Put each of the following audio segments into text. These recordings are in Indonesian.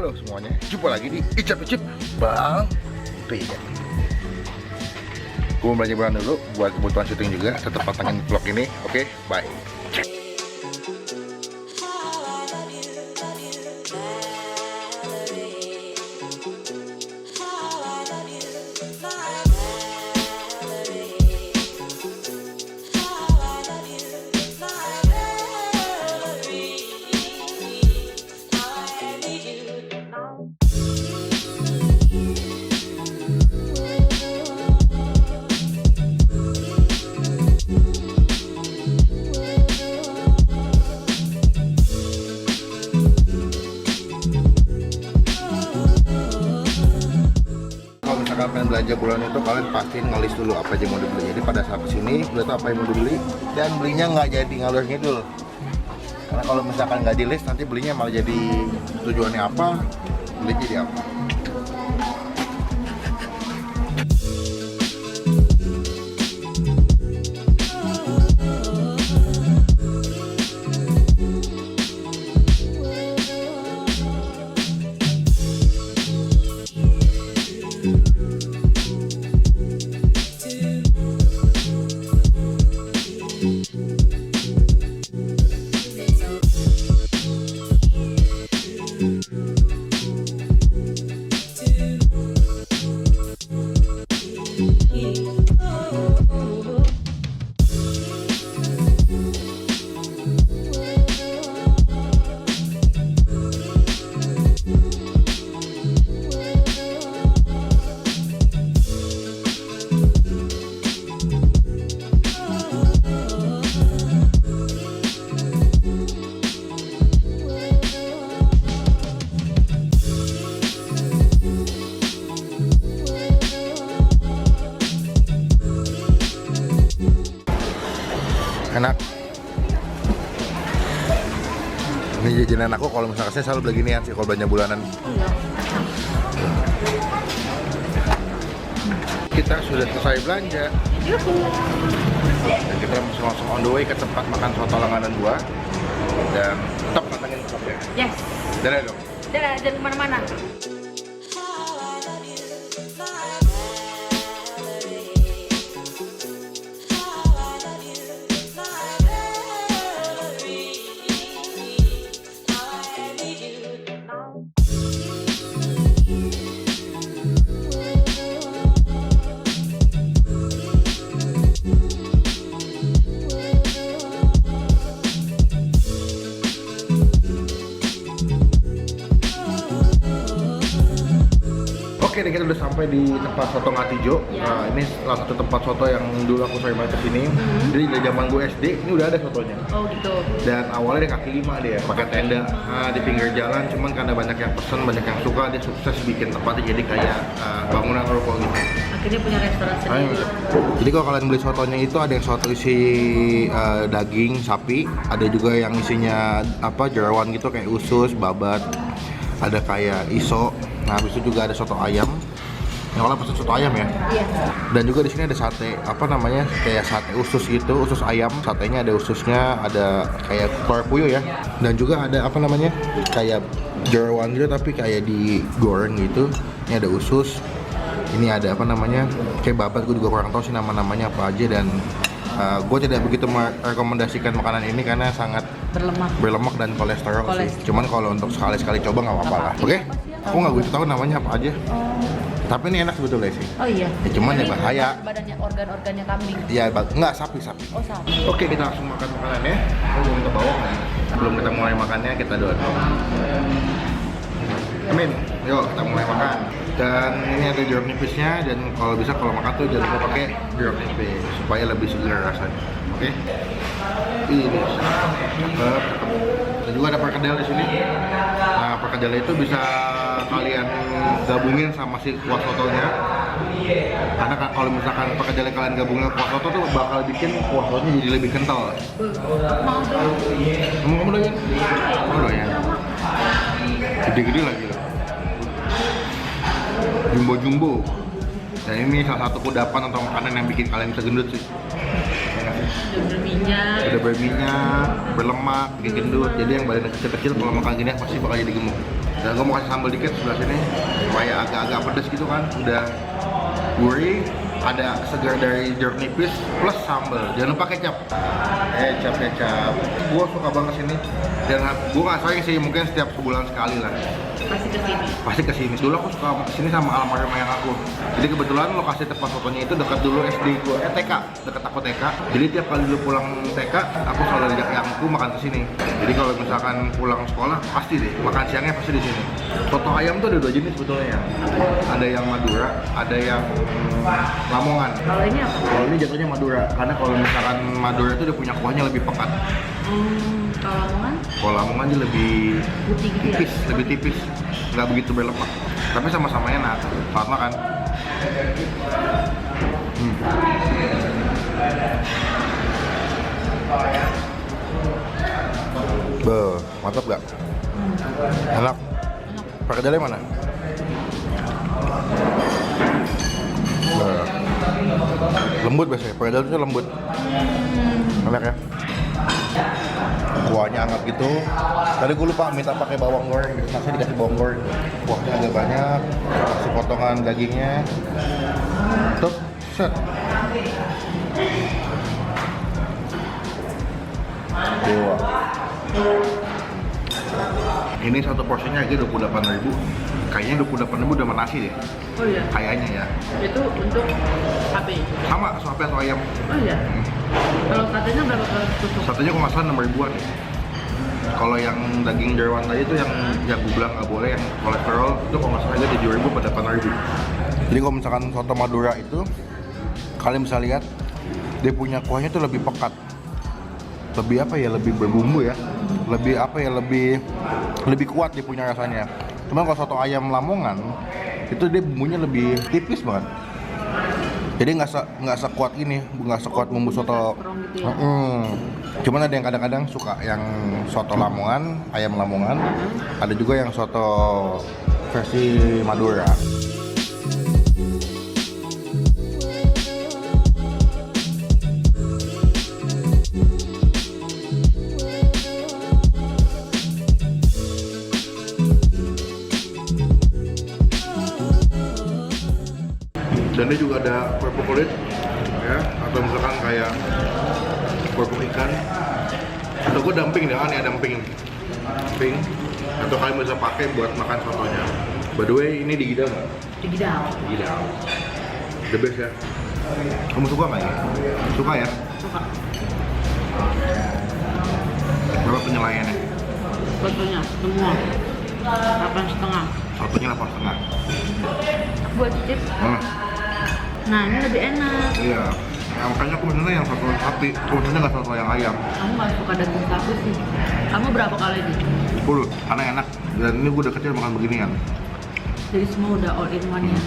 Halo semuanya, jumpa lagi di Icap-Icip Bang Ria. Gue mau belanja barang dulu buat kebutuhan syuting juga. Tetap pantengin vlog ini. Oke, bye. Kalau pengen belanja bulan itu kalian pasti ngelis dulu apa aja yang mau dibeli. Jadi pada saat kesini udah tahu apa yang mau dibeli dan belinya nggak jadi ngalur ngidul. Karena kalau misalkan nggak di list nanti belinya malah jadi tujuannya apa, beli jadi apa. Enak. Ini jajanan aku kalau misalkan saya selalu beli ginian sih kalau belanja bulanan. Kita sudah selesai belanja. Dan kita langsung on the way ke tempat makan soto langganan gua. Dan tetap pantengin vlognya. Yes. Dadah dong. Dadah, jangan kemana-mana. Oke, dan kita udah sampai di tempat soto Ngatijo. Ya. Nah, ini salah satu tempat soto yang dulu aku sering main kesini. Jadi dari zaman gue SD, ini udah ada sotonya. Oh gitu. Dan awalnya dia kaki lima dia, pakai tenda di pinggir jalan. Cuman karena banyak yang pesen, banyak yang suka, dia sukses bikin tempatnya jadi kayak bangunan ruko gitu. Akhirnya punya restoran sendiri. Jadi kalau kalian beli sotonya itu ada yang soto isi daging sapi, ada juga yang isinya apa jeroan gitu kayak usus, babat, ada kayak iso. Nah, habis itu juga ada soto ayam. Yang kalau pesen soto ayam ya. Iya. Dan juga di sini ada sate, apa namanya? Kayak sate usus gitu, usus ayam. Satenya ada ususnya, ada kayak telur puyuh ya. Dan juga ada apa namanya? Kayak jeroan gitu tapi kayak digoreng gitu. Ini ada usus. Ini ada apa namanya? Kayak babat, gue juga kurang tahu sih nama-namanya apa aja dan gue tidak begitu merekomendasikan makanan ini karena sangat berlemak dan kolesterol sih. Cuman kalau untuk sekali-sekali coba nggak apa-apa lah. Oke? Aku nggak begitu tahu namanya apa aja. Tapi ini enak sebetulnya sih. Oh iya. Ya, cuman ya bahaya. Badannya organ-organnya kambing. Iya, nggak sapi. Oh sapi. Oke, kita langsung makan makanannya. Aku mau minta bawang nih. Sebelum kita mulai makannya, kita doa. Amin. Yuk, kita mulai makan. Dan ini ada jeruk nipisnya. Dan kalau bisa kalau makan tuh jangan lupa pakai jeruk nipis supaya lebih segar rasanya. Oke? Ini cakep. Dan juga ada perkedel di sini. Nah, perkedel itu bisa kalian gabungin sama si kuah sotonya. Karena kalau misalkan perkedel kalian gabungin kuah soto tuh bakal bikin kuah sotonya jadi lebih kental. Kamu doyan? Kamu doyan? Gede-gede lagi loh. Jumbo-jumbo. Dan ini salah satu kudapan atau makanan yang bikin kalian bisa gendut sih. Udah berminyak. Udah berminyak, berlemak, bikin gendut. Jadi yang badannya kecil-kecil kalau makan gini pasti bakal jadi gemuk. Dan gue mau kasih sambal dikit sebelah sini supaya agak-agak pedas gitu kan. Udah gurih, ada segar dari jeruk nipis plus sambal. Jangan lupa kecap. Kecap. Gue suka banget sini. Dan gue nggak sayang sih, mungkin setiap sebulan sekali lah. Pasti kesini. Dulu aku suka kesini sama almarhum ayah aku. Jadi kebetulan lokasi tempat fotonya itu dekat dulu SD gue, TK, dekat aku TK. Jadi tiap kali dulu pulang TK, aku selalu ajak ayahku makan kesini. Jadi kalau misalkan pulang sekolah, pasti deh makan siangnya pasti di sini. Soto ayam tuh ada 2 jenis sebetulnya ya. Ada yang Madura, ada yang Lamongan. Kalau ini apa? Kalau ini jatuhnya Madura, karena kalau misalkan Madura itu dia punya kuahnya lebih pekat. Kalau Lamongan? Kalau Lamongan dia lebih Putih gitu ya? tipis, lebih tipis, nggak begitu berlemak. Tapi sama-sama enak. Selamat makan. Mantap gak? Enak. Perkedelnya mana? Lembut biasanya, perkedelnya lembut. Enak ya? Kuahnya hangat gitu. Tadi gue lupa minta pakai bawang goreng, nasi dikasih bawang goreng. Kuahnya agak banyak, kasih potongan dagingnya. Tuh, set. Dewa. Ini satu porsinya aja 28.000. Kayaknya 28.000 udah sama nasi deh. Oh iya. Kayaknya ya. Itu untuk apa? Sama sope atau ayam. Oh iya. Kalau satenya berapa kali tutup? Satunya kok nggak salah 6 ribuan ya. Kalau yang daging jeroan tadi itu yang gue bilang nggak boleh, yang kolesterol itu kalau nggak salah aja 7.000 pada 8.000. Jadi kalau misalkan soto Madura itu kalian bisa lihat dia punya kuahnya tuh lebih pekat, lebih apa ya, lebih berbumbu ya, lebih apa ya, lebih kuat dia punya rasanya. Cuman kalau soto ayam Lamongan itu dia bumbunya lebih tipis banget. Jadi nggak sekuat ini, nggak sekuat bumbu soto. Gitu ya? Cuman ada yang kadang-kadang suka yang soto Lamongan, ayam Lamongan. Ada juga yang soto versi Madura. Dan dia juga ada kerupuk kulit ya, atau misalkan kayak kerupuk ikan, atau gue dumping deh, aneh dumping, atau kalian bisa pakai buat makan sotonya. By the way, ini digidal nggak? Digidal. The best ya. Kamu suka nggak ya? Suka ya? Suka. Berapa penilaiannya? Fotonya semua 8,5. Satunya 8,5. Buat cicip. Nah ini lebih enak. Iya. Nah, makanya aku pesennya yang soto sapi, aku pesennya nggak soto yang ayam. Kamu nggak suka daging sapi sih. Kamu berapa kali di? 10, karena enak. Dan ini gue udah kecil makan beginian. Jadi semua udah all in one ya.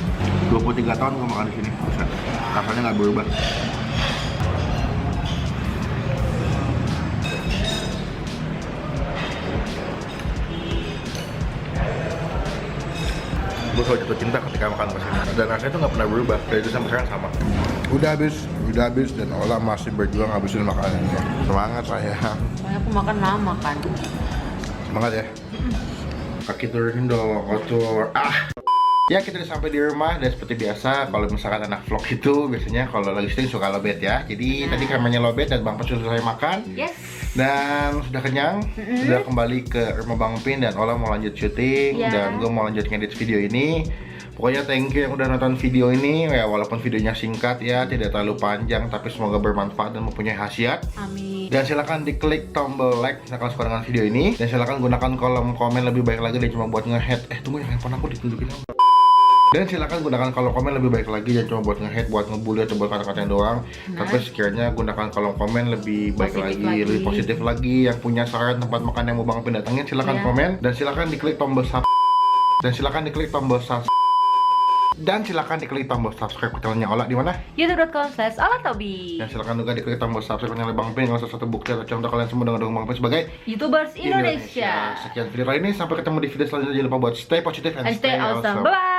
23 tahun gue makan di sini. Buset. Rasanya nggak berubah. Gue selalu jatuh cinta ketika makan ke sini. Dan rasanya itu nggak pernah berubah. Dari itu sampai sekarang sama. Udah habis dan Ola masih berjuang habisin makanan. Semangat sayang. Soalnya aku makan lama kan. Semangat ya. Kaki turunin dong, kotor. Ya, kita udah sampai di rumah dan seperti biasa kalau misalkan anak vlog itu biasanya kalau lagi syuting suka lobet ya. Jadi tadi kameranya lobet dan Bang Pes sudah selesai makan. Yes. Dan sudah kenyang, sudah kembali ke rumah Bang Pin dan Ola mau lanjut syuting dan gue mau lanjut ngedit video ini. Pokoknya thank you yang udah nonton video ini ya, walaupun videonya singkat ya, tidak terlalu panjang, tapi semoga bermanfaat dan mempunyai khasiat. Amin. Dan silahkan diklik tombol like misalkan suka dengan video ini, dan silahkan gunakan kolom komen lebih baik lagi dan cuma buat nge-head. Tunggu ya, handphone aku ditunjukin. Dan silahkan gunakan kolom komen lebih baik lagi, jangan cuma buat nge-hate, buat ngebully atau buat kata-kata doang. Tapi sekiranya gunakan kolom komen lebih baik lagi, lebih positif lagi. Yang punya saran tempat makan yang mau Bang Pin datangin, silahkan komen. Dan silahkan diklik tombol subscribe ke channelnya Ola di mana? youtube.com/olatobi. Dan silahkan juga diklik tombol subscribe channel Bang Pin kalau salah satu bukti atau contoh kalian semua dengan Bang Pin sebagai YouTubers Indonesia. Sekian video kali ini, sampai ketemu di video selanjutnya. Jangan lupa buat stay positive and And stay awesome. Bye bye.